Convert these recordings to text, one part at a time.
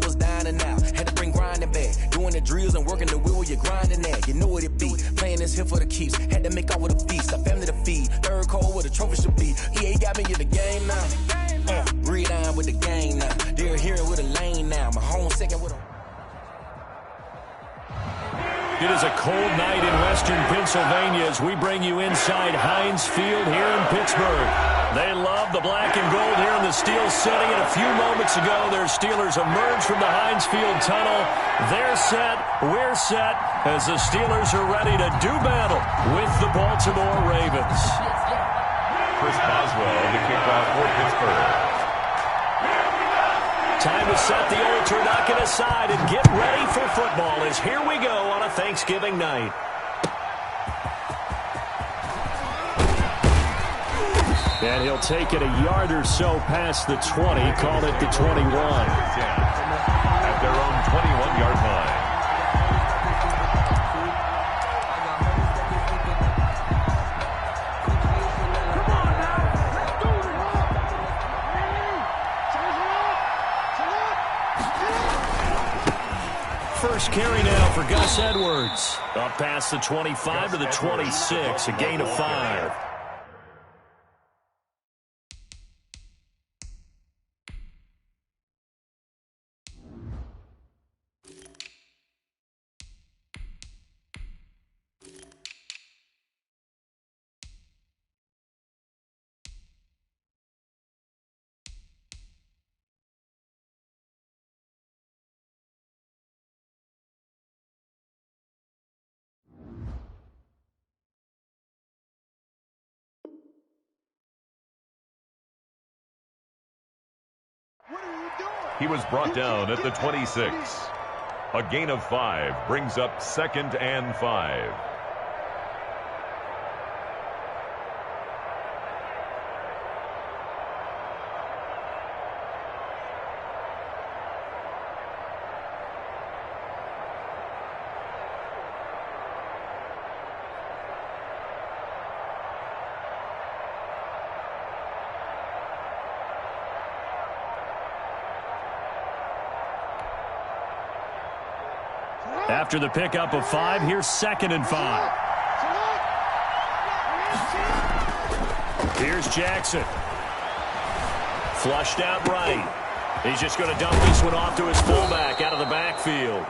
was dining out. Had to bring grinding back. Doing the drills and working the wheel where you're grinding at. You know what it be. Playing this here for the keeps. Had to make out with a feast. A family to feed. Third cold where the trophy should be. EA got me in the game now. Breed on with the gang now. They're here with a lane now. My home second with a... It is a cold night in western Pennsylvania as we bring you inside Heinz Field here in Pittsburgh. They love the black and gold here in the Steel City, and a few moments ago their Steelers emerged from the Heinz Field tunnel. They're set, we're set, as the Steelers are ready to do battle with the Baltimore Ravens. Chris Boswell, the kickoff for Pittsburgh. Time to set the old turducken aside and get ready for football as here we go on a Thanksgiving night. And he'll take it a yard or so past the 20, call it the 21. At their own 21-yard line. First carry now for Gus Edwards. Up past the 25 to the 26, a gain of 5. He was brought down at the 26. A gain of 5 brings up 2nd and 5. After the pickup of 5, here's 2nd and 5. Here's Jackson. Flushed out right. He's just going to dump this one off to his fullback out of the backfield.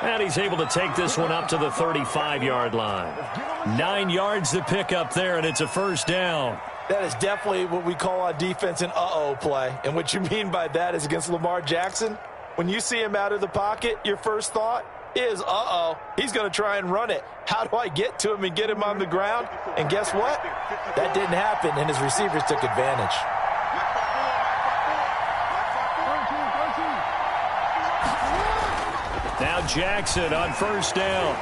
And he's able to take this one up to the 35-yard line. 9 yards to pick up there, and it's a first down. That is definitely what we call on defense an uh-oh play. And what you mean by that is against Lamar Jackson, when you see him out of the pocket, your first thought is, uh-oh, he's going to try and run it. How do I get to him and get him on the ground? And guess what? That didn't happen, and his receivers took advantage. Now Jackson on first down.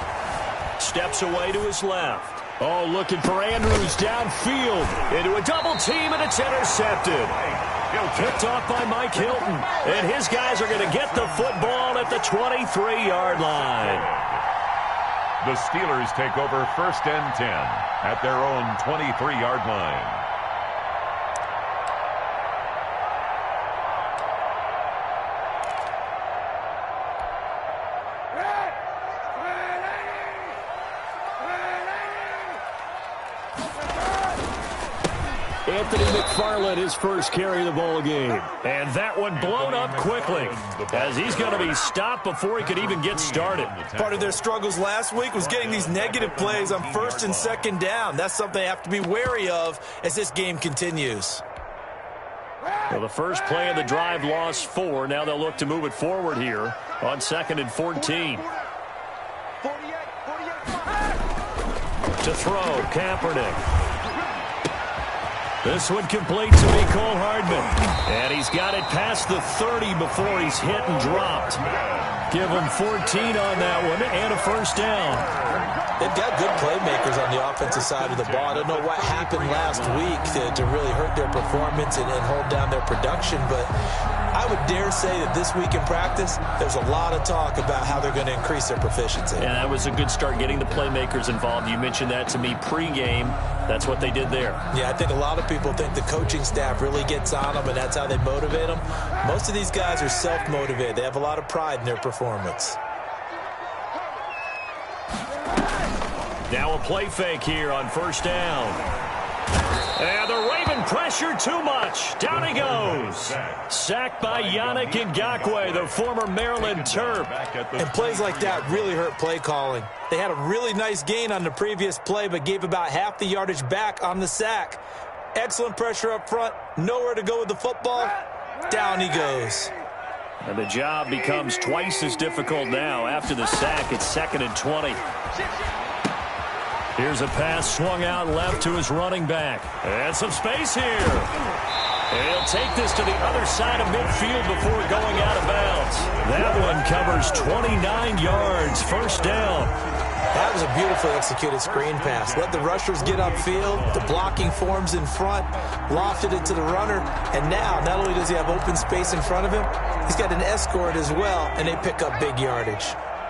Steps away to his left. Oh, looking for Andrews downfield. Into a double team, and it's intercepted. Picked off by Mike Hilton. And his guys are going to get the football at the 23-yard line. The Steelers take over 1st and 10 at their own 23-yard line. Anthony McFarland, his first carry of the ball game. And that one blown up quickly as he's going to be stopped before he could even get started. Part of their struggles last week was getting these negative plays on 1st and 2nd down. That's something they have to be wary of as this game continues. Well, the first play of the drive lost 4. Now they'll look to move it forward here on 2nd and 14. To throw, Kaepernick. This one complete to Mecole Hardman. And he's got it past the 30 before he's hit and dropped. Give him 14 on that one and a first down. They've got good playmakers on the offensive side of the ball. I don't know what happened last week to really hurt their performance and hold down their production, but I would dare say that this week in practice, there's a lot of talk about how they're going to increase their proficiency. And that was a good start getting the playmakers involved. You mentioned that to me pregame. That's what they did there. Yeah, I think a lot of people think the coaching staff really gets on them, and that's how they motivate them. Most of these guys are self-motivated. They have a lot of pride in their performance. Now a play fake here on first down. And the Raven pressure too much. Down he goes. Sacked by Yannick Ngakoue, the former Maryland Terp. And plays like that really hurt play calling. They had a really nice gain on the previous play, but gave about half the yardage back on the sack. Excellent pressure up front. Nowhere to go with the football. Down he goes. And the job becomes twice as difficult now. After the sack, it's 2nd and 20. Here's a pass swung out left to his running back. And some space here. He'll take this to the other side of midfield before going out of bounds. That one covers 29 yards. First down. That was a beautifully executed screen pass. Let the rushers get upfield. The blocking forms in front. Lofted it to the runner. And now, not only does he have open space in front of him, he's got an escort as well, and they pick up big yardage.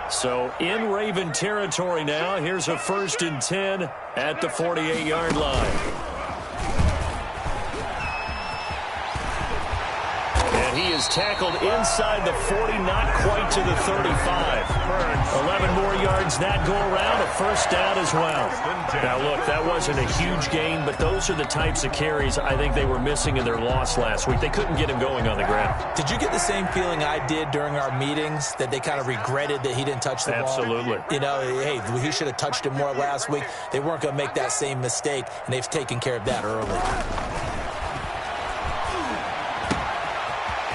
So in Raven territory now. Here's a 1st and 10 at the 48-yard line. And he is tackled inside the 40, not quite to the 35. 11 more yards that go around, a first down as well. Now, look, that wasn't a huge gain, but those are the types of carries I think they were missing in their loss last week. They couldn't get him going on the ground. Did you get the same feeling I did during our meetings, that they kind of regretted that he didn't touch the ball? Absolutely. You know, hey, he should have touched it more last week. They weren't going to make that same mistake, and they've taken care of that early.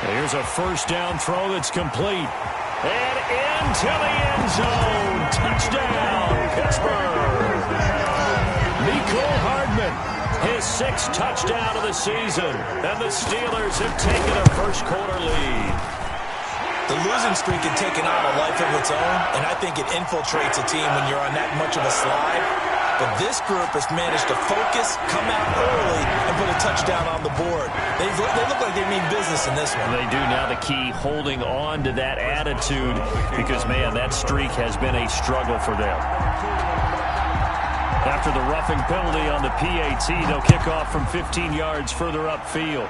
Here's a first down throw that's complete. And into the end zone. Touchdown, Pittsburgh. Nicole Hardman, his 6th touchdown of the season. And the Steelers have taken a first-quarter lead. The losing streak can take on a life of its own, and I think it infiltrates a team when you're on that much of a slide. But this group has managed to focus, come out early, and put a touchdown on the board. They look like they mean business in this one. They do. Now the key, holding on to that attitude, because, man, that streak has been a struggle for them. After the roughing penalty on the PAT, they'll kick off from 15 yards further upfield.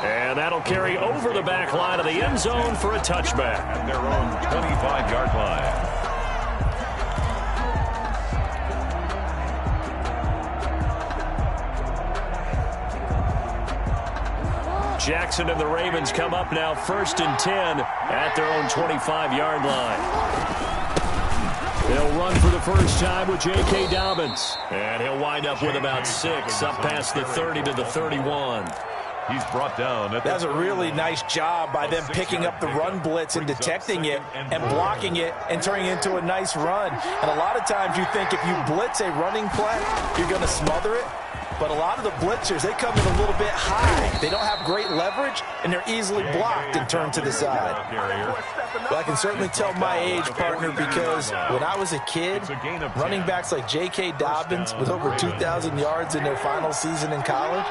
And that'll carry over the back line of the end zone for a touchback. At their own 25-yard line. Jackson and the Ravens come up now 1st and 10 at their own 25-yard line. They'll run for the first time with J.K. Dobbins. And he'll wind up with about 6 up past the 30 to the 31. He's brought down. That was a really nice job by them picking up the run blitz and detecting it and blocking it and turning it into a nice run. And a lot of times you think if you blitz a running play, you're going to smother it. But a lot of the blitzers, they come in a little bit high. They don't have great leverage, and they're easily blocked and turned to the side. Well, I can certainly tell my age, partner, because when I was a kid, running backs like J.K. Dobbins with over 2,000 yards in their final season in college,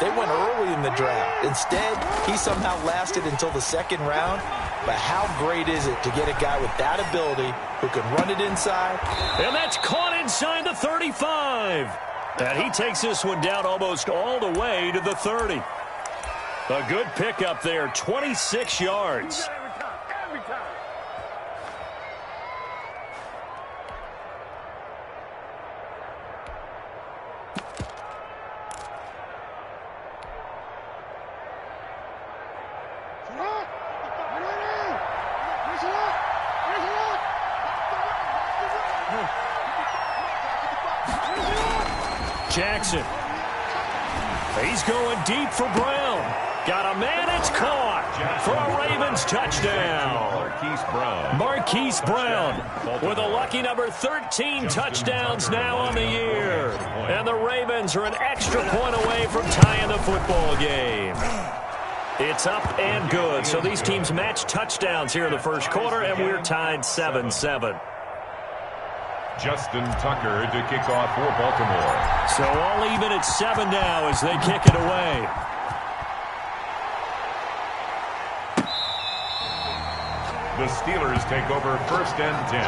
they went early in the draft. Instead, he somehow lasted until the 2nd round. But how great is it to get a guy with that ability who can run it inside? And that's caught inside the 35. And he takes this one down almost all the way to the 30. A good pickup there, 26 yards. Jackson. He's going deep for Brown. Got a man, it's caught for a Ravens touchdown. Marquise Brown with a lucky number 13 touchdowns now on the year. And the Ravens are an extra point away from tying the football game. It's up and good. So these teams match touchdowns here in the first quarter, and we're tied 7-7. Justin Tucker to kick off for Baltimore. So all even at 7 now as they kick it away. The Steelers take over 1st and 10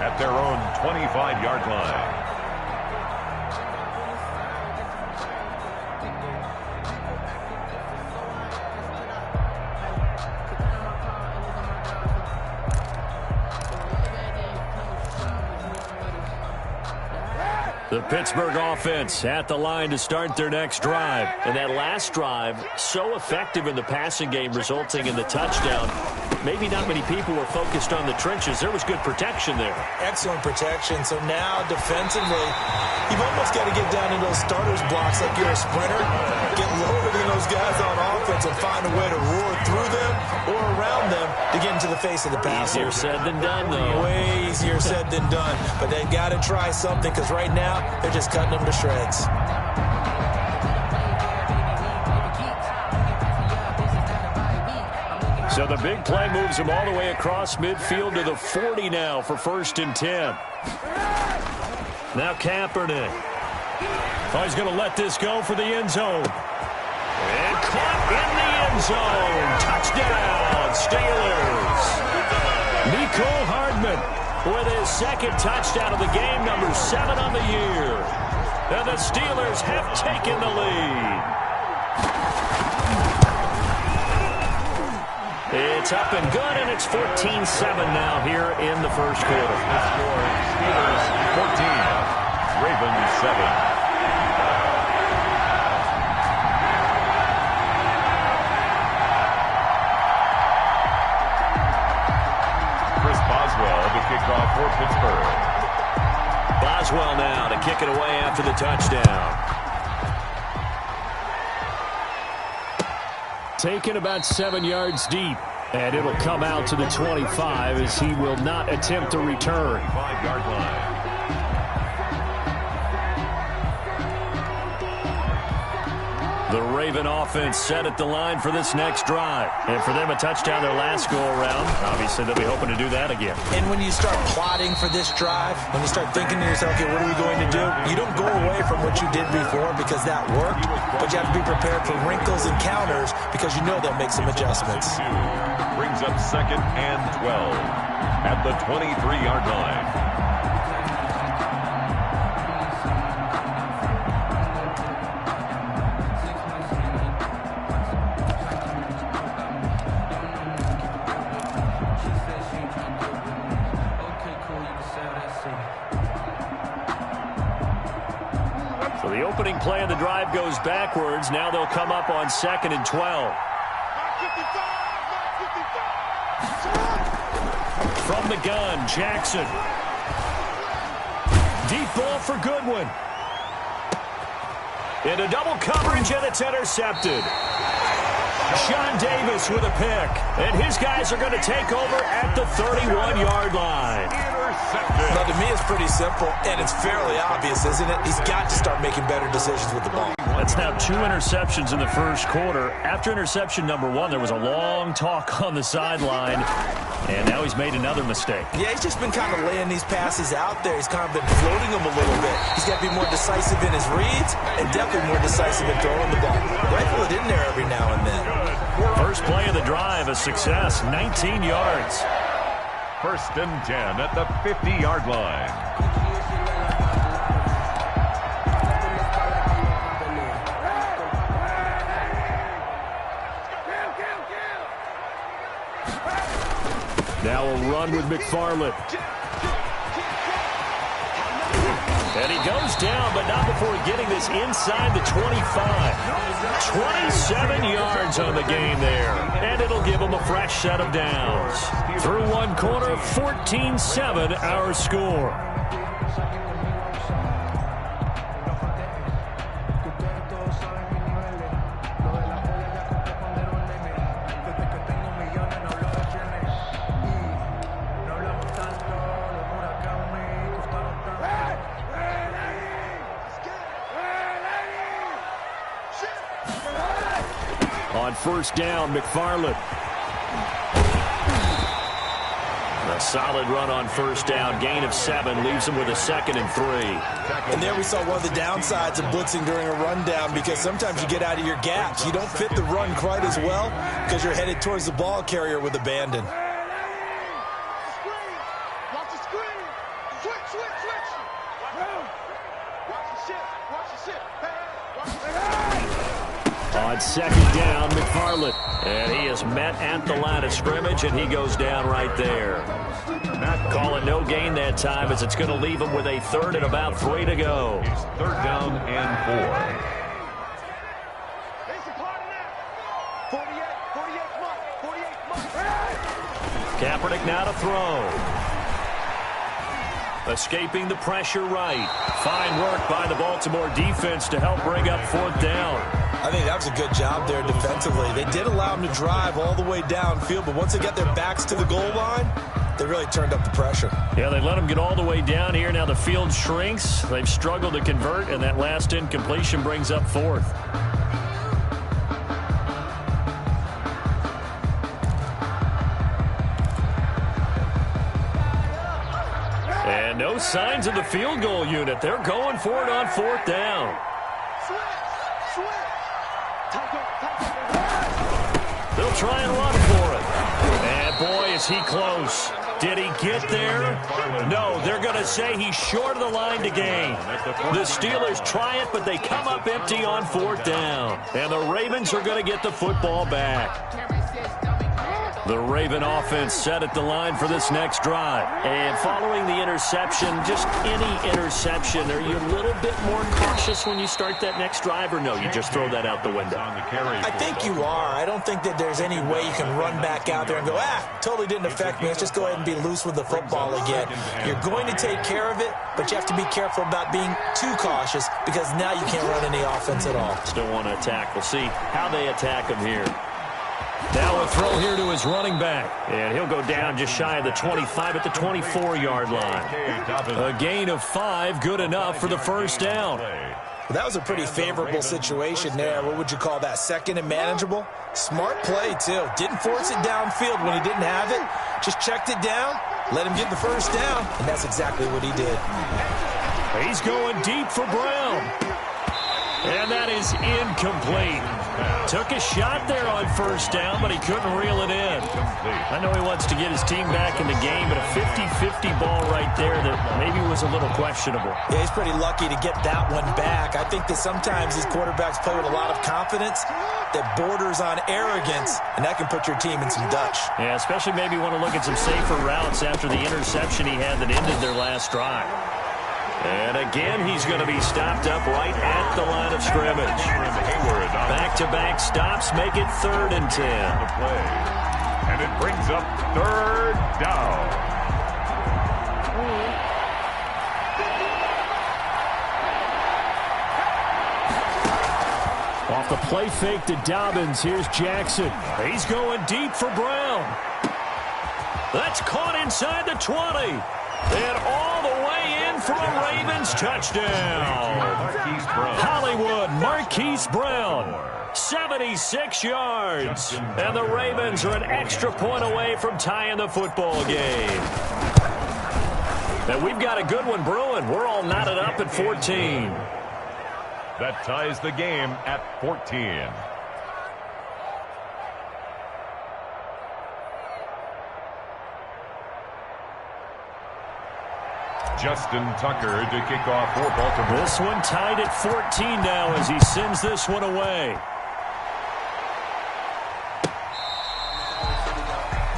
at their own 25-yard line. The Pittsburgh offense at the line to start their next drive. And that last drive, so effective in the passing game, resulting in the touchdown. Maybe not many people were focused on the trenches. There was good protection there. Excellent protection. So now defensively, you've almost got to get down into those starters blocks like you're a sprinter. Get lower than those guys on offense and find a way to roar through them or around them to get into the face of the passer. Easier said than done, though. Way easier said than done. But they've got to try something because right now they're just cutting them to shreds. So the big play moves him all the way across midfield to the 40 now for 1st and 10. Now Kaepernick. Oh, he's going to let this go for the end zone. And caught in the end zone. Touchdown, Steelers. Mecole Hardman with his second touchdown of the game, number 7 on the year. And the Steelers have taken the lead. It's up and good, and it's 14-7 now here in the first quarter. Steelers 14, Ravens 7. Boswell to kick off for Pittsburgh. Boswell now to kick it away after the touchdown. Taken about 7 yards deep, and it'll come out to the 25 as he will not attempt to return. 5-yard line. The Raven offense set at the line for this next drive. And for them, a touchdown their last go-around. Obviously, they'll be hoping to do that again. And when you start plotting for this drive, when you start thinking to yourself, okay, what are we going to do? You don't go away from what you did before because that worked, but you have to be prepared for wrinkles and counters because you know they'll make some adjustments. Brings up 2nd and 12 at the 23-yard line. So the opening play of the drive goes backwards. Now they'll come up on 2nd and 12. From the gun, Jackson. Deep ball for Goodwin. Into double coverage, and it's intercepted. Sean Davis with a pick. And his guys are going to take over at the 31-yard line. Now, to me, it's pretty simple, and it's fairly obvious, isn't it? He's got to start making better decisions with the ball. That's now 2 interceptions in the first quarter. After interception number 1, there was a long talk on the sideline, and now he's made another mistake. Yeah, he's just been kind of laying these passes out there. He's kind of been floating them a little bit. He's got to be more decisive in his reads and definitely more decisive in throwing the ball. Rifle it in there every now and then. First play of the drive, a success, 19 yards. 1st and 10 at the 50-yard line. Now a run with McFarland. And he goes down, but not before getting this inside the 25. 27 yards on the game there. And it'll give him a fresh set of downs. Through one quarter, 14-7 our score. On first down, McFarland. A solid run on first down. Gain of 7 leaves him with a 2nd and 3. And there we saw one of the downsides of blitzing during a rundown because sometimes you get out of your gaps. You don't fit the run quite as well because you're headed towards the ball carrier with abandon. On second down, McFarland. And he is met at the line of scrimmage, and he goes down right there. Call it no gain that time, as it's going to leave him with a third and about 3 to go. It's third down and 4. Kaepernick now to throw. Escaping the pressure right. Fine work by the Baltimore defense to help bring up fourth down. I think that was a good job there defensively. They did allow them to drive all the way downfield, but once they got their backs to the goal line, they really turned up the pressure. Yeah, they let them get all the way down here. Now the field shrinks. They've struggled to convert, and that last incompletion brings up fourth. And no signs of the field goal unit. They're going for it on fourth down. They'll try and run for it. And boy, is he close. Did he get there? No, they're going to say he's short of the line to gain. The Steelers try it, but they come up empty on fourth down. And the Ravens are going to get the football back. The Raven offense set at the line for this next drive. And following the interception, just any interception, are you a little bit more cautious when you start that next drive, or no, you just throw that out the window? I think you are. I don't think that there's any way you can run back out there and go, totally didn't affect me. Let's just go ahead and be loose with the football again. You're going to take care of it, but you have to be careful about being too cautious, because now you can't run any offense at all. Still want to attack. We'll see how they attack him here. Now a throw here to his running back. And he'll go down just shy of the 25 at the 24-yard line. A gain of 5, good enough for the first down. Well, that was a pretty favorable situation there. What would you call that? Second and manageable? Smart play, too. Didn't force it downfield when he didn't have it. Just checked it down, let him get the first down, and that's exactly what he did. He's going deep for Brown. And that is incomplete. Took a shot there on first down, but he couldn't reel it in. I know he wants to get his team back in the game, but a 50-50 ball right there that maybe was a little questionable. Yeah, he's pretty lucky to get that one back. I think that sometimes these quarterbacks play with a lot of confidence that borders on arrogance, and that can put your team in some Dutch. Yeah, especially maybe want to look at some safer routes after the interception he had that ended their last drive. And again, he's going to be stopped up right at the line of scrimmage. Back-to-back stops make it 3rd and 10. And it brings up 3rd down. Off the play fake to Dobbins, here's Jackson. He's going deep for Brown. That's caught inside the 20. And all the way in for a Ravens touchdown. Hollywood Marquise Brown, 76 yards. And the Ravens are an extra point away from tying the football game. And we've got a good one brewing. We're all knotted up at 14. That ties the game at 14. Justin Tucker to kick off for Baltimore. This one tied at 14 now as he sends this one away.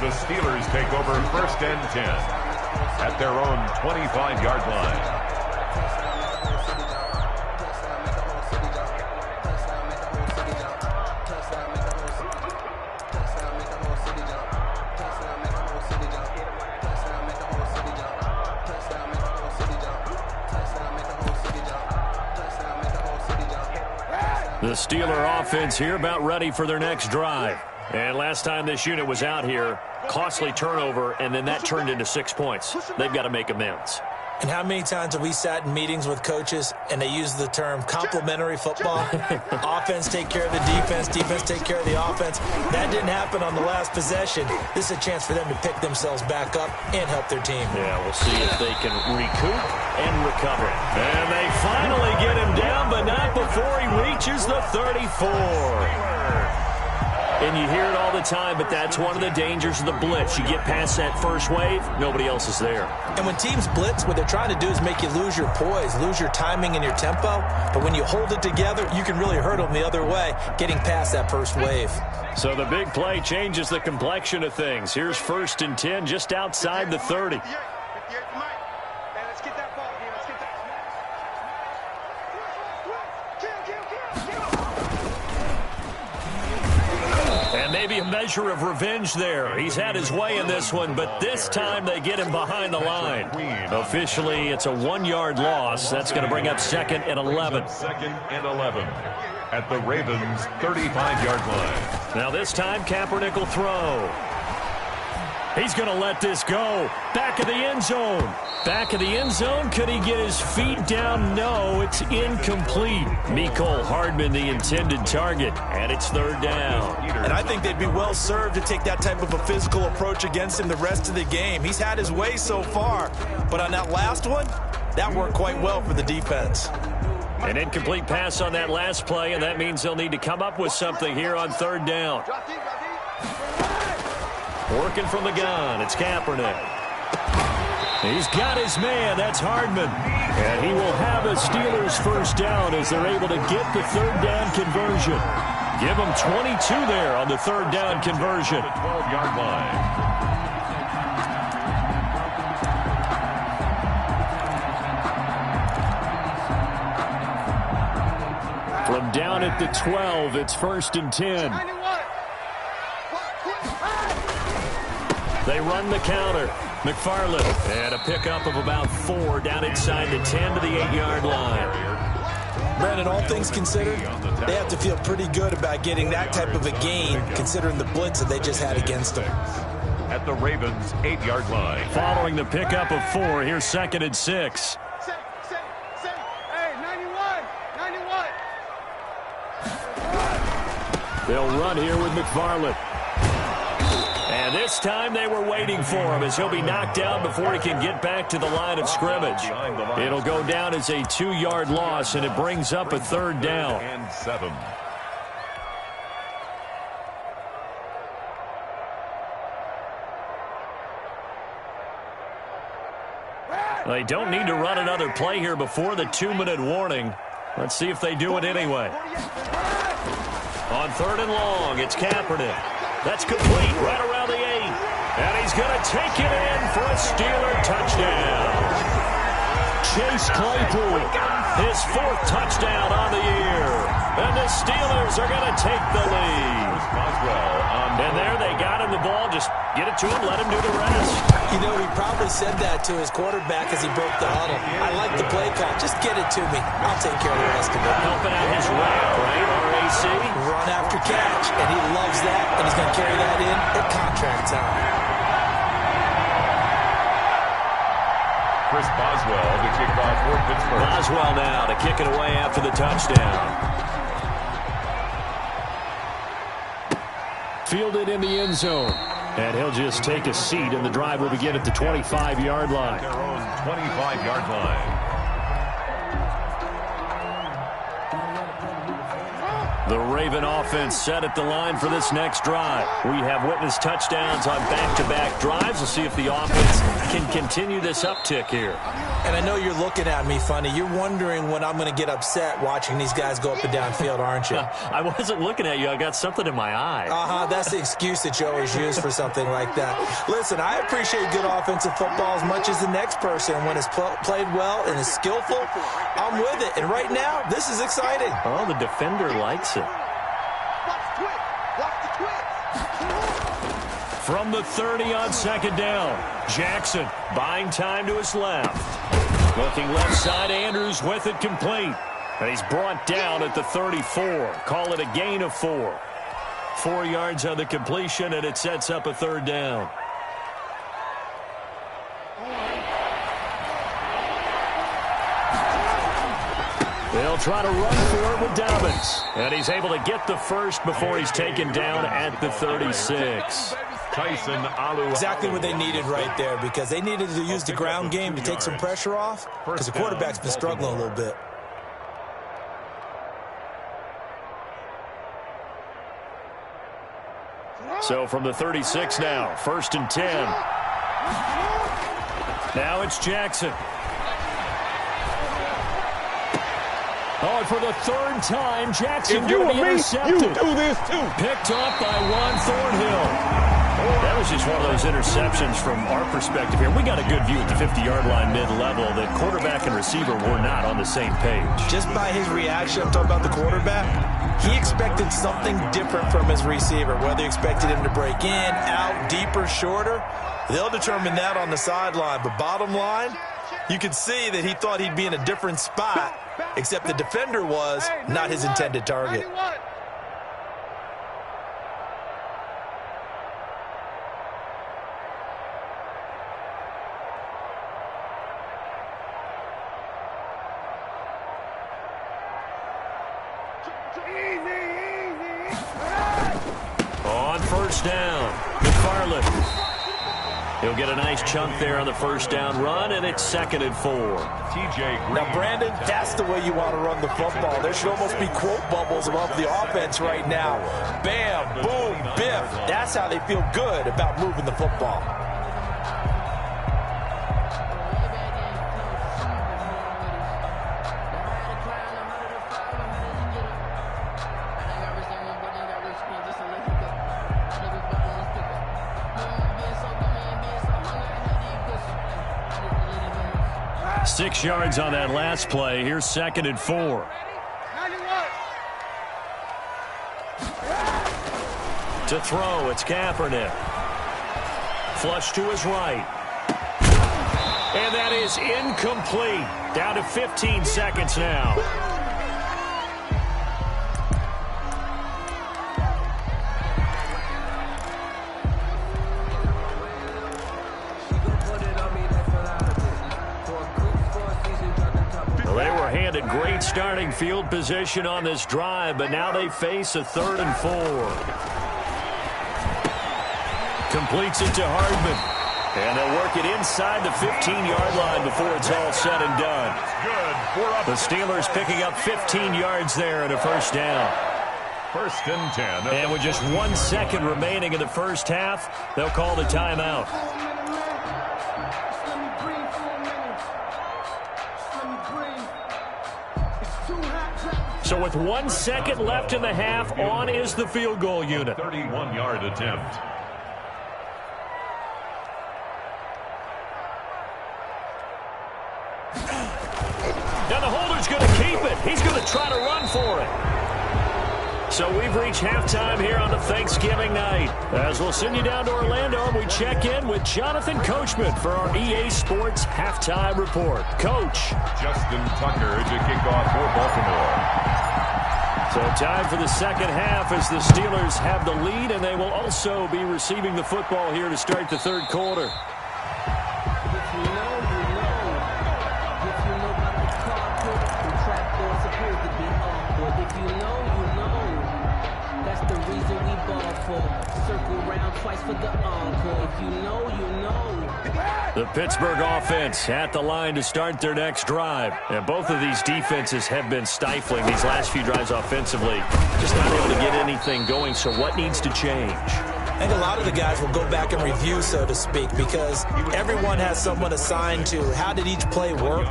The Steelers take over 1st and 10 at their own 25-yard line. The Steeler offense here about ready for their next drive. And last time this unit was out here, costly turnover, and then that turned into 6 points. They've got to make amends. And how many times have we sat in meetings with coaches and they use the term complementary football? Offense take care of the defense, defense take care of the offense. That didn't happen on the last possession. This is a chance for them to pick themselves back up and help their team. Yeah, we'll see if they can recoup and recover. And they finally get him down, but not before he reaches the 34. And you hear it all the time, but that's one of the dangers of the blitz. You get past that first wave, nobody else is there. And when teams blitz, what they're trying to do is make you lose your poise, lose your timing and your tempo. But when you hold it together, you can really hurt them the other way, getting past that first wave. So the big play changes the complexion of things. Here's 1st and 10 just outside the 30. And maybe a measure of revenge there. He's had his way in this one, but this time they get him behind the line. Officially, it's a 1-yard loss. That's going to bring up 2nd and 11. 2nd and 11 at the Ravens' 35-yard line. Now this time, Kaepernick will throw. He's going to let this go. Back of the end zone. Back of the end zone. Could he get his feet down? No, it's incomplete. Mecole Hardman, the intended target, and it's 3rd down. And I think they'd be well served to take that type of a physical approach against him the rest of the game. He's had his way so far, but on that last one, that worked quite well for the defense. An incomplete pass on that last play, and that means they'll need to come up with something here on 3rd down. Working from the gun, it's Kaepernick. He's got his man, that's Hardman. And he will have a Steelers 1st down as they're able to get the 3rd down conversion. Give them 22 there on the 3rd down conversion. 12-yard line. From down at the 12, it's 1st and 10. They run the counter. McFarland, and a pickup of about 4 down inside the 10 to the 8-yard line. Brandon, all things considered, they have to feel pretty good about getting that type of a gain, considering the blitz that they just had against them. At the Ravens' 8-yard line. Following the pickup of 4, here's 2nd and 6. They'll run here with McFarland. And this time they were waiting for him as he'll be knocked down before he can get back to the line of scrimmage. It'll go down as a 2-yard loss, and it brings up a 3rd down. And 7. They don't need to run another play here before the 2-minute warning. Let's see if they do it anyway. On 3rd and long, it's Kaepernick. That's complete right around the 8. And he's going to take it in for a Steeler touchdown. Chase Claypool, his 4th touchdown on the year. And the Steelers are going to take the lead. And there they got him the ball. Just get it to him, let him do the rest. You know, he probably said that to his quarterback as he broke the huddle. I like the play call. Just get it to me. I'll take care of the rest of it. Helping out his ramp, right? RAC. Run after catch, and he loves that, and he's going to carry that in at contract time. Chris Boswell to kick off for Pittsburgh. Boswell now to kick it away after the touchdown. Fielded in the end zone. And he'll just take a seat, and the drive will begin at the 25-yard line. Their own 25-yard line. The Raven offense set at the line for this next drive. We have witnessed touchdowns on back-to-back drives. We'll see if the offense can continue this uptick here. And I know you're looking at me funny. You're wondering when I'm going to get upset watching these guys go up and down field, aren't you? I wasn't looking at you. I got something in my eye. That's the excuse that you always use for something like that. Listen, I appreciate good offensive football as much as the next person. When it's played well and is skillful, I'm with it. And right now, this is exciting. Oh, the defender likes it. From the 30 on 2nd down, Jackson buying time to his left. Looking left side, Andrews with it complete. And he's brought down at the 34. Call it a gain of 4. 4 yards on the completion, and it sets up a 3rd down. They'll try to run for it with Dobbins. And he's able to get the first before he's taken down at the 36. Tyson Alu. Exactly what they needed right there, because they needed to use the ground game to take some pressure off, because the quarterback's been struggling a little bit. So from the 36 now, 1st and 10. Now it's Jackson. Oh, and for the 3rd time, Jackson going to be intercepted. You do this too. Picked off by Juan Thornhill. That was just one of those interceptions from our perspective here. We got a good view at the 50-yard line mid-level. The quarterback and receiver were not on the same page. Just by his reaction, I'm talking about the quarterback, he expected something different from his receiver. Whether he expected him to break in, out, deeper, shorter, they'll determine that on the sideline. But bottom line, you could see that he thought he'd be in a different spot, except the defender was not his intended target. On 1st down, McFarland. He'll get a nice chunk there on the 1st down run, and it's 2nd and 4. Now, Brandon, that's the way you want to run the football. There should almost be quote bubbles above the offense right now. Bam, boom, biff. That's how they feel good about moving the football. Six yards on that last play. Here's 2nd and 4. To throw, it's Kaepernick. Flush to his right. And that is incomplete. Down to 15 seconds now. Great starting field position on this drive, but now they face a 3rd and 4. Completes it to Hardman. And they'll work it inside the 15-yard line before it's all said and done. The Steelers picking up 15 yards there at a 1st down. 1st and 10. And with just 1 second remaining in the 1st half, they'll call the timeout. So with 1 second left in the half, on is the field goal unit. 31-yard attempt. Now the holder's going to keep it. He's going to try to run for it. So we've reached halftime here on the Thanksgiving night. As we'll send you down to Orlando, and we check in with Jonathan Coachman for our EA Sports Halftime Report. Coach. Justin Tucker to kick off for Baltimore. So time for the 2nd half as the Steelers have the lead, and they will also be receiving the football here to start the 3rd quarter. The Pittsburgh offense at the line to start their next drive. And both of these defenses have been stifling these last few drives offensively. Just not able to get anything going, so what needs to change? I think a lot of the guys will go back and review, so to speak, because everyone has someone assigned to how did each play work.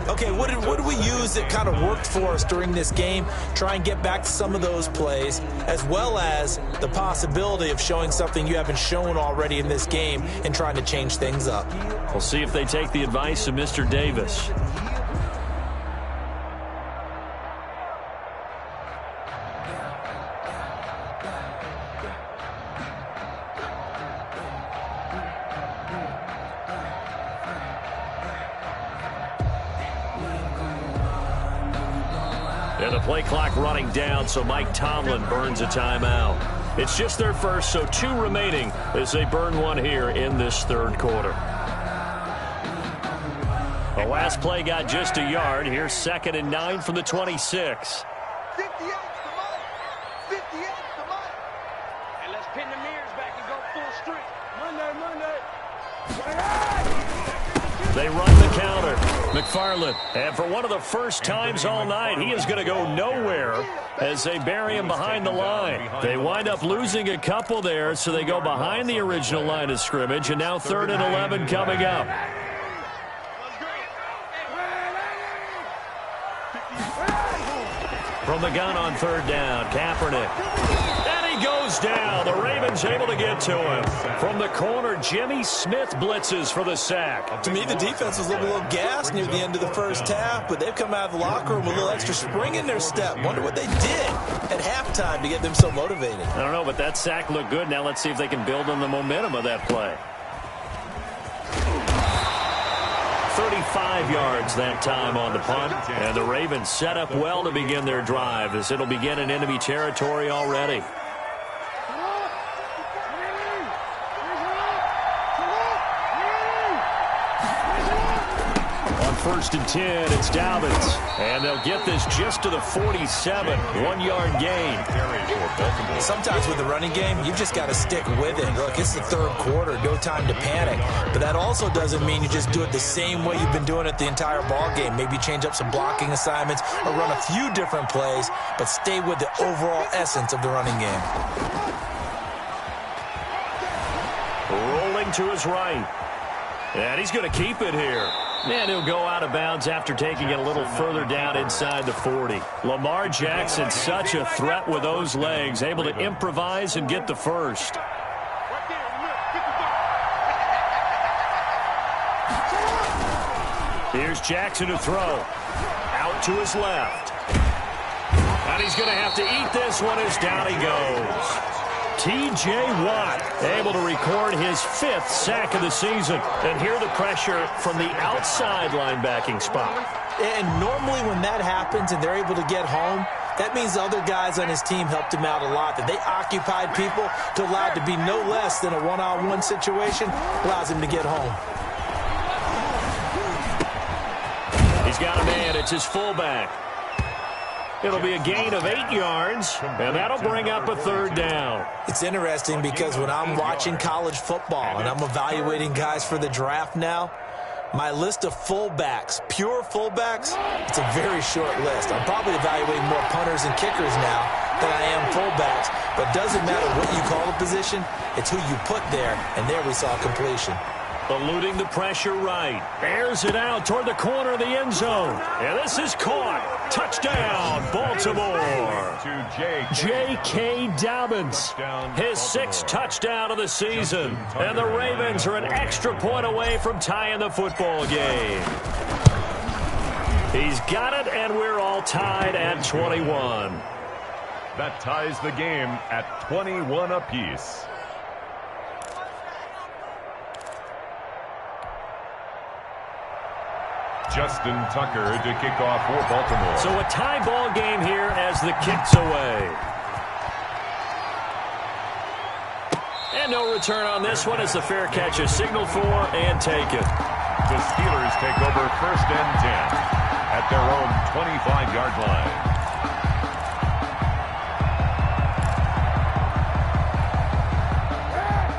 Okay, what did we use that kind of worked for us during this game? Try and get back to some of those plays, as well as the possibility of showing something you haven't shown already in this game and trying to change things up. We'll see if they take the advice of Mr. Davis. And the play clock running down, so Mike Tomlin burns a timeout. It's just their first, so 2 remaining as they burn one here in this 3rd quarter. The last play got just a yard. Here's 2nd and 9 from the 26. 58's the money. 58's the money. And let's pin the mirrors back and go full street. Monday. They run the counter. McFarland. And for one of the first times all night, he is going to go nowhere as they bury him behind the line. They wind up losing a couple there, so they go behind the original line of scrimmage, and now 3rd and 11 coming up. From the gun on 3rd down, Kaepernick. And he goes down. The Ravens able to get to him. From the corner, Jimmy Smith blitzes for the sack. To me, the defense was a little gassed near the end of the first half, but they've come out of the locker room with a little extra spring in their step. Wonder what they did at halftime to get them so motivated. I don't know, but that sack looked good. Now let's see if they can build on the momentum of that play. 35 yards that time on the punt. And the Ravens set up well to begin their drive as it'll begin in enemy territory already. On 1st and 10, it's Dobbins. And they'll get this just to the 47. 1-yard gain. Sometimes with the running game, you just got to stick with it. Look, it's the 3rd quarter, no time to panic. But that also doesn't mean you just do it the same way you've been doing it the entire ball game. Maybe change up some blocking assignments or run a few different plays, but stay with the overall essence of the running game. Rolling to his right. And he's going to keep it here. And he'll go out of bounds after taking it a little further down inside the 40. Lamar Jackson, such a threat with those legs, able to improvise and get the first. Here's Jackson to throw. Out to his left. And he's going to have to eat this one as down he goes. T.J. Watt able to record his 5th sack of the season. And hear the pressure from the outside linebacking spot. And normally when that happens and they're able to get home, that means the other guys on his team helped him out a lot. That they occupied people to allow it to be no less than a one-on-one situation allows him to get home. He's got a man. It's his fullback. It'll be a gain of 8 yards, and that'll bring up a 3rd down. It's interesting because when I'm watching college football and I'm evaluating guys for the draft now, my list of fullbacks, pure fullbacks, it's a very short list. I'm probably evaluating more punters and kickers now than I am fullbacks, but it doesn't matter what you call a position, it's who you put there, and there we saw completion. Eluding the pressure right. Airs it out toward the corner of the end zone. And this is caught. Touchdown, Baltimore. J.K. Dobbins. His 6th touchdown of the season. And the Ravens are an extra point away from tying the football game. He's got it, and we're all tied at 21. That ties the game at 21 apiece. Justin Tucker to kick off for Baltimore. So a tie ball game here as the kick's away. And no return on this one as the fair catch is signaled for and taken. The Steelers take over 1st and 10 at their own 25-yard line.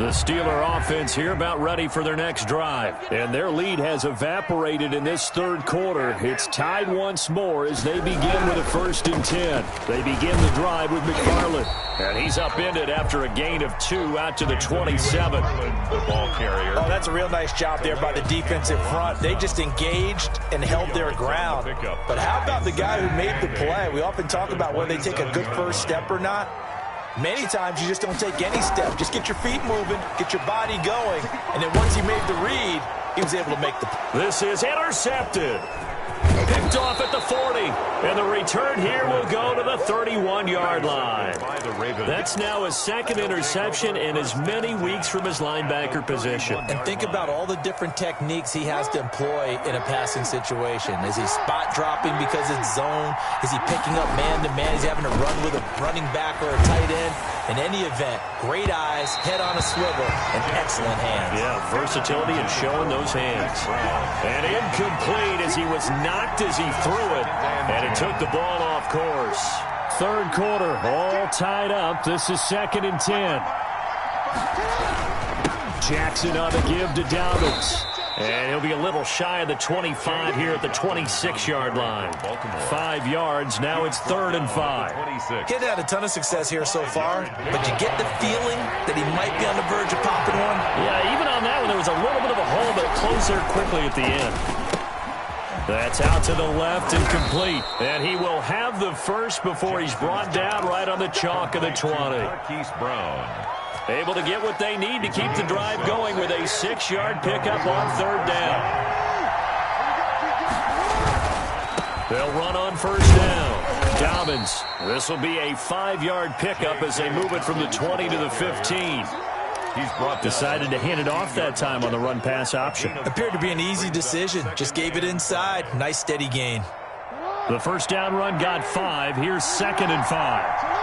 The Steeler offense here about ready for their next drive. And their lead has evaporated in this 3rd quarter. It's tied once more as they begin with a 1st and 10. They begin the drive with McFarland. And he's upended after a gain of 2 out to the 27. The ball carrier. Oh, that's a real nice job there by the defensive front. They just engaged and held their ground. But how about the guy who made the play? We often talk about whether they take a good first step or not. Many times you just don't take any step. Just get your feet moving, get your body going, and then once he made the read, he was able to make the play. This is intercepted. Picked off at the 40. And the return here will go to the 31-yard line. That's now his 2nd interception in as many weeks from his linebacker position. And think about all the different techniques he has to employ in a passing situation. Is he spot dropping because it's zone? Is he picking up man-to-man? Is he having to run with a running back or a tight end? In any event, great eyes, head on a swivel, and excellent hands. Yeah, versatility and showing those hands. And incomplete as he was knocked as he threw it. And it took the ball off course. 3rd quarter, all tied up. This is 2nd and 10. Jackson on the give to Dobbins. And he'll be a little shy of the 25 here at the 26-yard line. 5 yards. Now it's 3rd and 5. He had a ton of success here so far, but you get the feeling that he might be on the verge of popping one. Yeah, even on that one, there was a little bit of a hole, but it closed there quickly at the end. That's out to the left and complete. And he will have the first before he's brought down right on the chalk of the 20. Brown. Able to get what they need to keep the drive going with a 6-yard pickup on 3rd down. They'll run on 1st down. Dobbins. This will be a 5-yard pickup as they move it from the 20 to the 15. Decided to hand it off that time on the run-pass option. Appeared to be an easy decision. Just gave it inside. Nice steady gain. The 1st down run got 5. Here's 2nd and 5.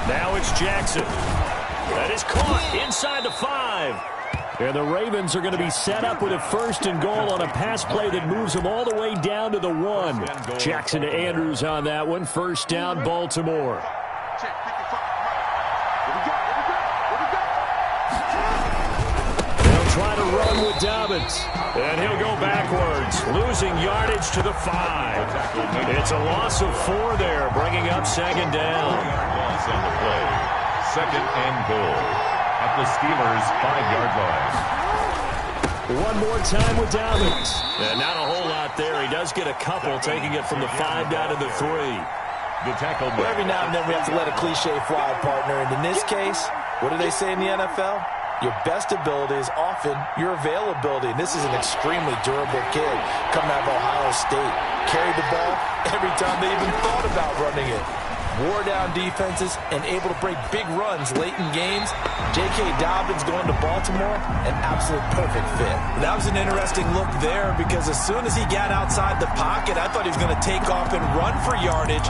Now it's Jackson. That is caught inside the 5. And the Ravens are going to be set up with a 1st and goal on a pass play that moves them all the way down to the 1. Jackson to Andrews on that one. 1st down, Baltimore. They'll try to run with Dobbins. And he'll go backwards, losing yardage to the 5. It's a loss of 4 there, bringing up 2nd down. On the play. 2nd and goal at the Steelers' 5-yard line. One more time with Dobbins. And not a whole lot there. He does get a couple, taking it from the 5 down to the 3. The tackle. Well, every now and then we have to let a cliche fly, partner. And in this case, what do they say in the NFL? Your best ability is often your availability. And this is an extremely durable kid coming out of Ohio State. Carried the ball every time they even thought about running it. Wore down defenses and able to break big runs late in games. J.K. Dobbins going to Baltimore, an absolute perfect fit. That was an interesting look there because as soon as he got outside the pocket, I thought he was going to take off and run for yardage.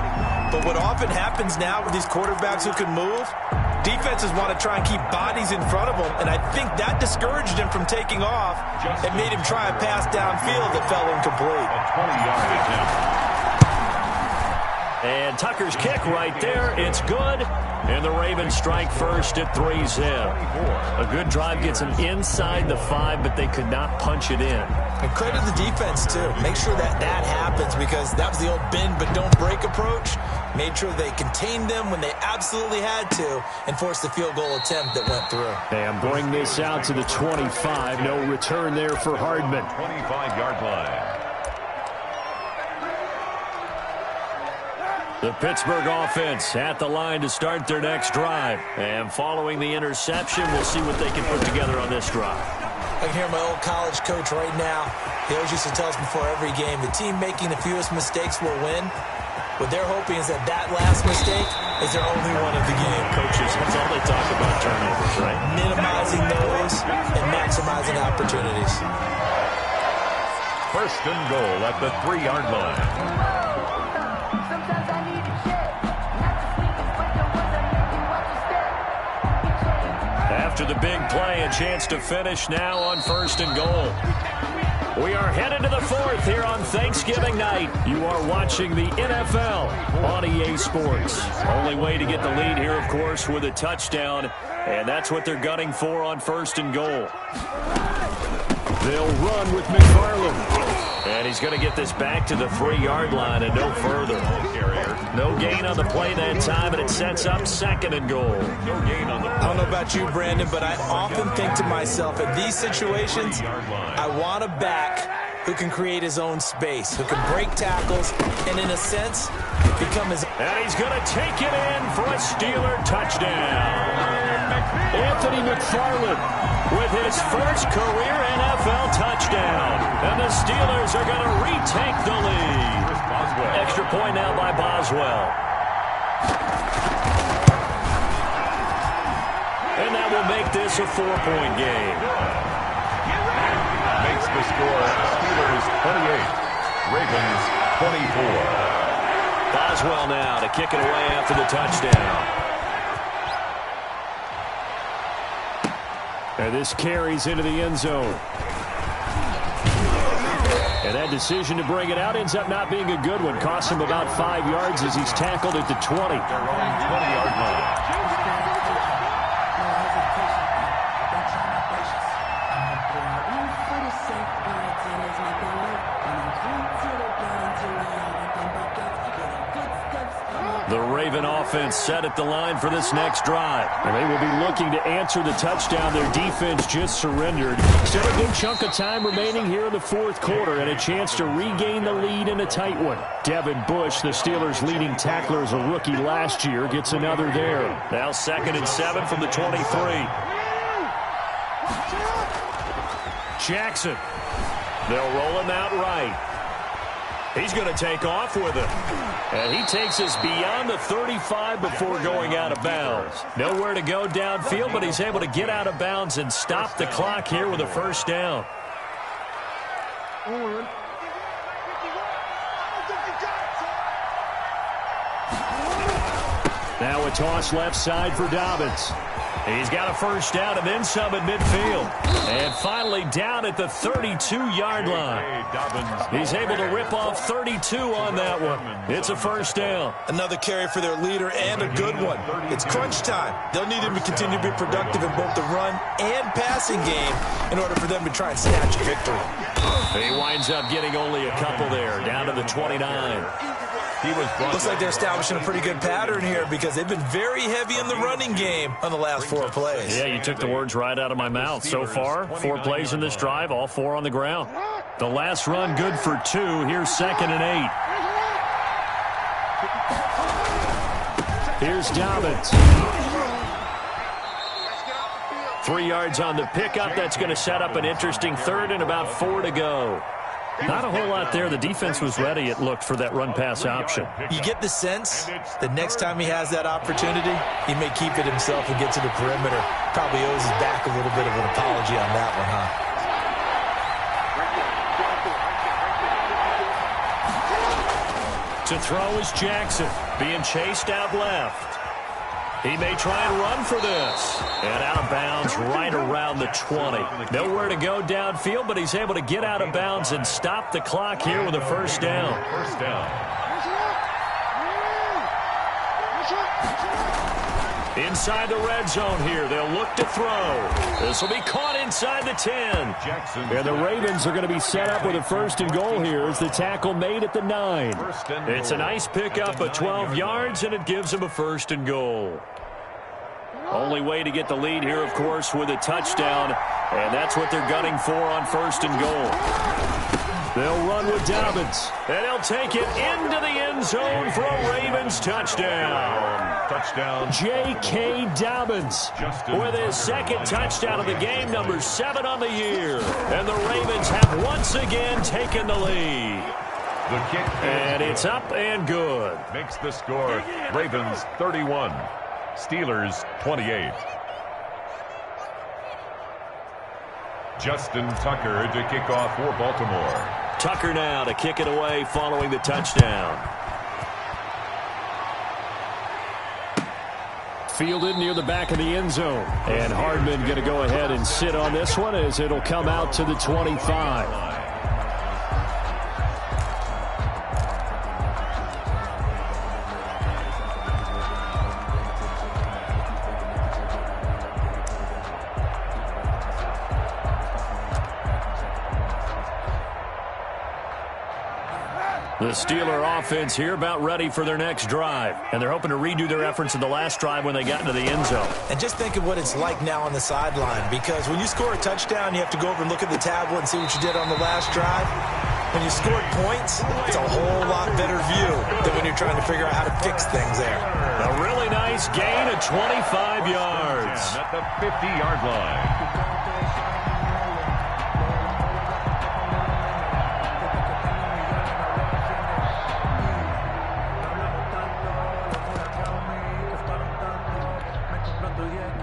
But what often happens now with these quarterbacks who can move, defenses want to try and keep bodies in front of them, and I think that discouraged him from taking off and made him try a pass downfield that fell incomplete. A 20-yard attempt. And Tucker's kick right there. It's good. And the Ravens strike first at 3-zip. A good drive gets them inside the 5, but they could not punch it in. And credit the defense, too. Make sure that happens because that was the old bend but don't break approach. Made sure they contained them when they absolutely had to and forced the field goal attempt that went through. And bring this out to the 25. No return there for Hardman. 25-yard line. The Pittsburgh offense at the line to start their next drive. And following the interception, we'll see what they can put together on this drive. I can hear my old college coach right now. He always used to tell us before every game, the team making the fewest mistakes will win. What they're hoping is that last mistake is their only one of the game. Coaches, that's all they talk about, turnovers, right? Minimizing those and maximizing opportunities. 1st and goal at the 3-yard line. After the big play, a chance to finish now on 1st and goal. We are headed to the 4th here on Thanksgiving night. You are watching the NFL on EA Sports. Only way to get the lead here, of course, with a touchdown, and that's what they're gunning for on 1st and goal. They'll run with McFarland. And he's going to get this back to the 3-yard line and no further. No gain on the play that time, and it sets up 2nd and goal. No gain on the play. I don't know about you, Brandon, but I often think to myself, in these situations, I want a back who can create his own space, who can break tackles, and in a sense, become his... And he's going to take it in for a Steeler touchdown. Anthony McFarland with his first career NFL touchdown. And the Steelers are going to retake the lead. Extra point now by Boswell. And that will make this a 4-point game. Makes the score Steelers 28, Ravens 24. Boswell now to kick it away after the touchdown. And this carries into the end zone. And that decision to bring it out ends up not being a good one. Costs him about 5 yards as he's tackled at the 20. Their own 20-yard line. offense set at the line for this next drive. And they will be looking to answer the touchdown their defense just surrendered. Still a good chunk of time remaining here in the fourth quarter and a chance to regain the lead in a tight one. Devin Bush, the Steelers' leading tackler as a rookie last year, gets another there. Now 2nd and 7 from the 23. Jackson. They'll roll him out right. He's going to take off with it. And he takes us beyond the 35 before going out of bounds. Nowhere to go downfield, but he's able to get out of bounds and stop the clock here with a first down. Now a toss left side for Dobbins. He's got a first down and then some at midfield. And finally down at the 32-yard line. He's able to rip off 32 on that one. It's a first down. Another carry for their leader and a good one. It's crunch time. They'll need him to continue to be productive in both the run and passing game in order for them to try and snatch a victory. He winds up getting only a couple there, down to the 29. Looks like they're establishing a pretty good pattern here because they've been very heavy in the running game on the last 4 plays. Yeah, you took the words right out of my mouth. So far, 4 plays in this drive, all 4 on the ground. The last run good for 2. Here's 2nd and 8. Here's Dobbins. 3 yards on the pickup. That's going to set up an interesting 3rd and about 4 to go. Not a whole lot there. The defense was ready, it looked, for that run-pass option. You get the sense that next time he has that opportunity, he may keep it himself and get to the perimeter. Probably owes his back a little bit of an apology on that one, huh? To throw is Jackson, being chased out left. He may try and run for this. And out of bounds right around the 20. Nowhere to go downfield, but he's able to get out of bounds and stop the clock here with a first down. First down. Inside the red zone here. They'll look to throw. This will be caught inside the 10. And the Ravens are going to be set up with a 1st and goal here as the tackle made at the 9. It's a nice pickup of 12 yards, and it gives them a 1st and goal. Only way to get the lead here, of course, with a touchdown, and that's what they're gunning for on 1st and goal. They'll run with Dobbins, and he'll take it into the end zone for a Ravens touchdown. J.K. Dobbins with his 2nd touchdown of the game, number 7 on the year. And the Ravens have once again taken the lead. The kick, and it's up and good. Makes the score Ravens 31, Steelers 28. Justin Tucker to kick off for Baltimore. Tucker now to kick it away following the touchdown. Fielded near the back of the end zone. And Hardman going to go ahead and sit on this one as it'll come out to the 25. The Steeler offense here about ready for their next drive. And they're hoping to redo their efforts in the last drive when they got into the end zone. And just think of what it's like now on the sideline, because when you score a touchdown, you have to go over and look at the tablet and see what you did on the last drive. When you scored points, it's a whole lot better view than when you're trying to figure out how to fix things there. A really nice gain of 25 yards. At the 50-yard line.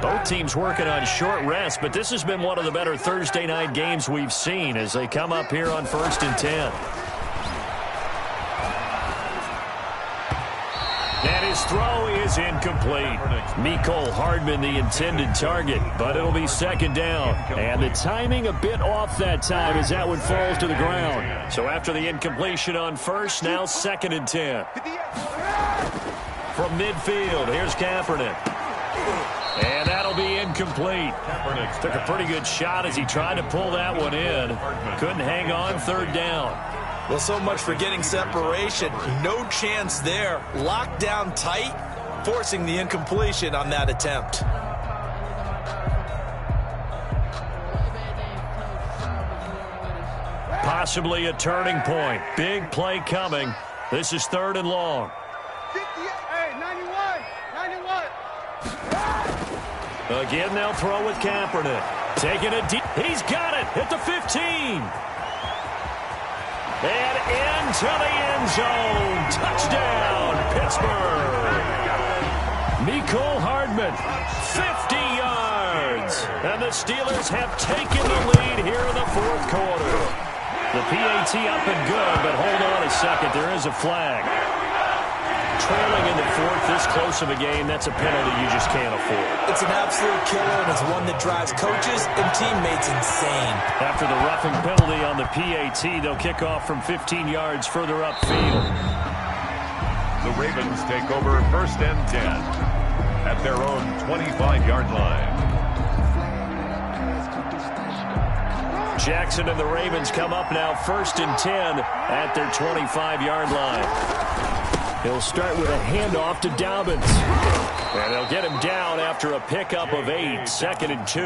Both teams working on short rest, but this has been one of the better Thursday night games we've seen as they come up here on 1st and 10. And his throw is incomplete. Mecole Hardman the intended target, but it'll be 2nd down. And the timing a bit off that time as that one falls to the ground. So after the incompletion on 1st, now 2nd and 10. From midfield, here's Kaepernick. And that'll be incomplete. Took a pretty good shot as he tried to pull that one in. Couldn't hang on, 3rd down. Well, so much for getting separation. No chance there. Locked down tight. forcing the incompletion on that attempt. Possibly a turning point. Big play coming. This is 3rd and long. 58. Hey, 91. 91. Again, they'll throw with Kaepernick. Taking it deep. He's got it at the 15. And into the end zone. Touchdown, Pittsburgh. Mecole Hardman, 50 yards. And the Steelers have taken the lead here in the 4th quarter. The PAT up and good, but hold on a second. There is a flag. Trailing in the 4th, this close of a game, that's a penalty you just can't afford. It's an absolute killer, and it's one that drives coaches and teammates insane. After the roughing penalty on the PAT, they'll kick off from 15 yards further upfield. The Ravens take over 1st and 10 at their own 25-yard line. Jackson and the Ravens come up now 1st and 10 at their 25-yard line. He'll start with a handoff to Dobbins. And they'll get him down after a pickup of 8, 2nd and 2.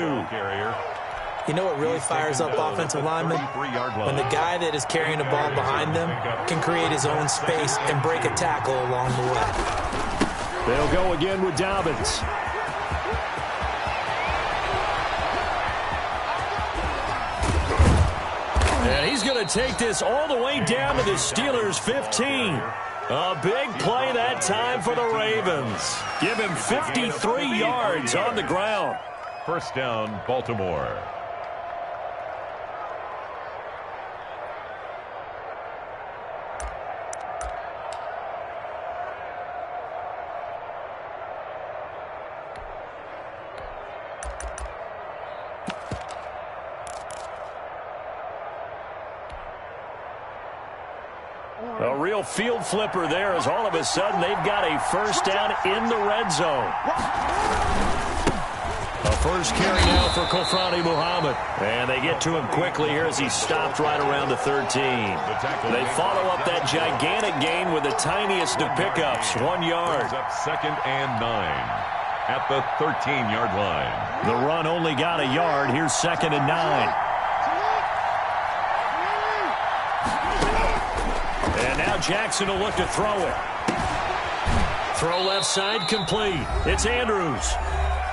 You know what really fires up offensive linemen? When the guy that is carrying the ball behind them can create his own space and break a tackle along the way. They'll go again with Dobbins. And he's going to take this all the way down to the Steelers' 15. A big play that time for the Ravens. Give him 53 yards on the ground. 1st down, Baltimore. A real field flipper there as all of a sudden they've got a 1st down in the red zone. A first carry now for Kofrani Muhammad. And they get to him quickly here as he stopped right around the 13. They follow up that gigantic gain with the tiniest of pickups, 1 yard. Up 2nd and 9 at the 13-yard line. The run only got a yard. Here's 2nd and 9. And now Jackson will look to throw it. Throw left side complete. It's Andrews.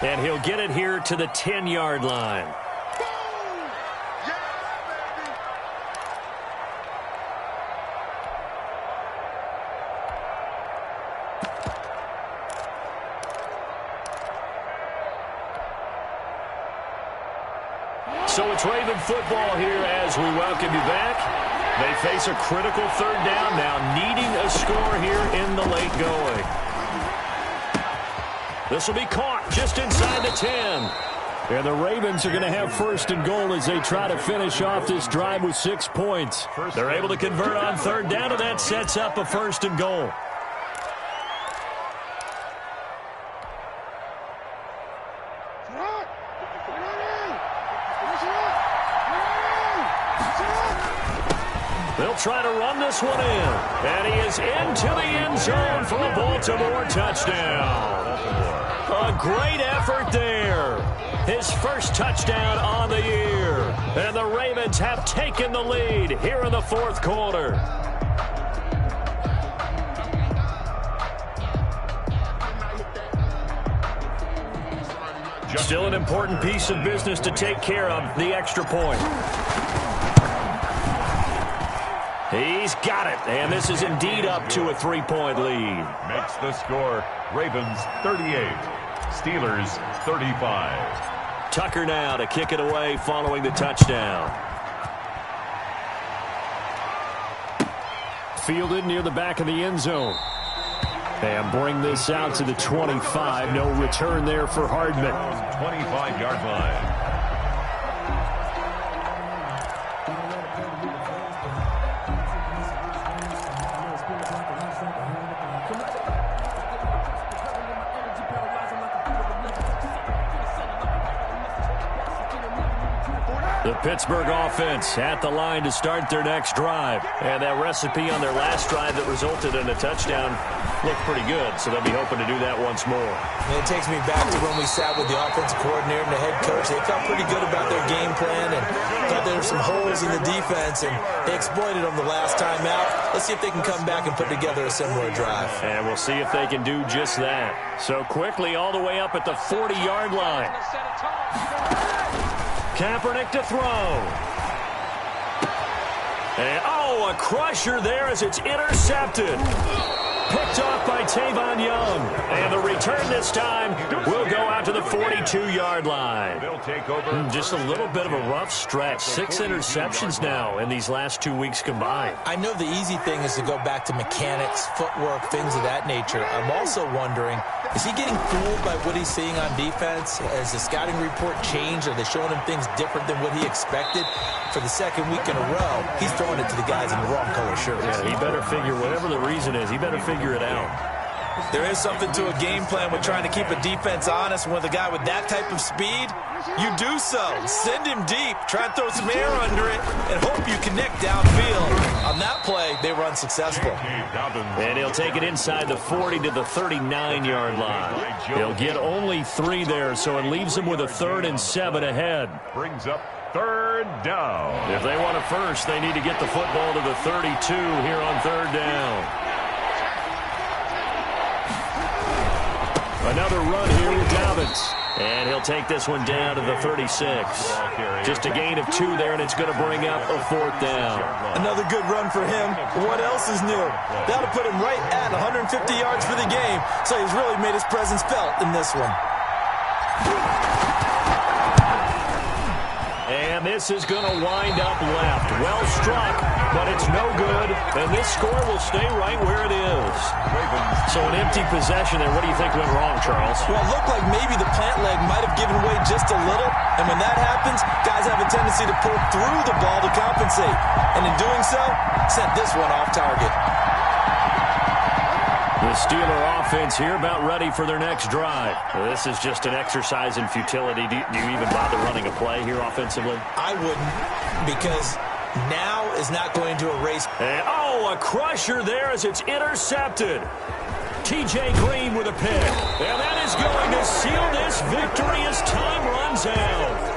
And he'll get it here to the 10-yard line. So it's Raven football here as we welcome you back. They face a critical 3rd down now, needing a score here in the late going. This will be caught just inside the 10. And the Ravens are going to have 1st and goal as they try to finish off this drive with 6 points. They're able to convert on 3rd down, and that sets up a 1st and goal. They'll try to run this one in. And he is into the end zone for a Baltimore touchdown. A great effort there. His first touchdown on the year. And the Ravens have taken the lead here in the 4th quarter. Still an important piece of business to take care of, the extra point. He's got it, and this is indeed up to a 3-point lead. Makes the score Ravens 38, Steelers 35. Tucker now to kick it away following the touchdown. Fielded near the back of the end zone. And bring this out to the 25. No return there for Hardman. 25-yard line. The Pittsburgh offense at the line to start their next drive. And that recipe on their last drive that resulted in a touchdown looked pretty good, so they'll be hoping to do that once more. And it takes me back to when we sat with the offensive coordinator and the head coach. They felt pretty good about their game plan and thought there were some holes in the defense, and they exploited them the last time out. Let's see if they can come back and put together a similar drive. And we'll see if they can do just that. So quickly all the way up at the 40-yard line. Kaepernick to throw. And, a crusher there as it's intercepted. Picked off by Tavon Young. And the return this time will go out to the 42-yard line. They'll take over. Just a little bit of a rough stretch. 6 interceptions now in these last 2 weeks combined. I know the easy thing is to go back to mechanics, footwork, things of that nature. I'm also wondering, is he getting fooled by what he's seeing on defense? Has the scouting report changed? Are they showing him things different than what he expected? For the second week in a row, he's throwing it to the guys in the wrong color shirts. Yeah, he better figure, whatever the reason is, he better figure it out. There is something to a game plan with trying to keep a defense honest. With a guy with that type of speed, you do so. Send him deep. Try and throw some air under it and hope you connect downfield. On that play, they were unsuccessful. And he'll take it inside the 40 to the 39-yard line. He'll get only 3 there, so it leaves him with a 3rd and 7 ahead. Brings up 3rd down. If they want it first, they need to get the football to the 32 here on 3rd down. Another run here with Dobbins. And he'll take this one down to the 36. Just a gain of 2 there, and it's going to bring up a 4th down. Another good run for him. What else is new? That'll put him right at 150 yards for the game, so he's really made his presence felt in this one. And this is going to wind up left. Well struck, but it's no good. And this score will stay right where it is. So an empty possession there. What do you think went wrong, Charles? Well, it looked like maybe the plant leg might have given way just a little. And when that happens, guys have a tendency to pull through the ball to compensate. And in doing so, sent this one off target. The Steeler offense here about ready for their next drive. This is just an exercise in futility. Do you even bother running a play here offensively? I wouldn't, because now is not going to erase. And, a crusher there as it's intercepted. T.J. Green with a pick. And that is going to seal this victory as time runs out.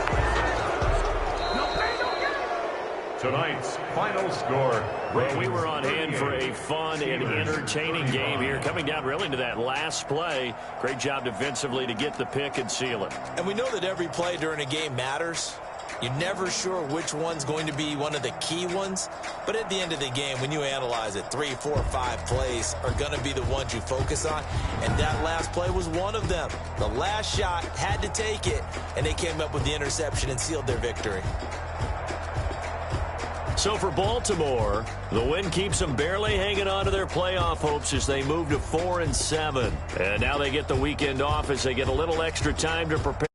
Tonight's final score. Well, we were on hand for a fun and entertaining game here. Coming down really to that last play. Great job defensively to get the pick and seal it. And we know that every play during a game matters. You're never sure which one's going to be one of the key ones. But at the end of the game, when you analyze it, 3, 4, 5 plays are going to be the ones you focus on. And that last play was one of them. The last shot had to take it, and they came up with the interception and sealed their victory. So for Baltimore, the win keeps them barely hanging on to their playoff hopes as they move to 4-7. And now they get the weekend off as they get a little extra time to prepare.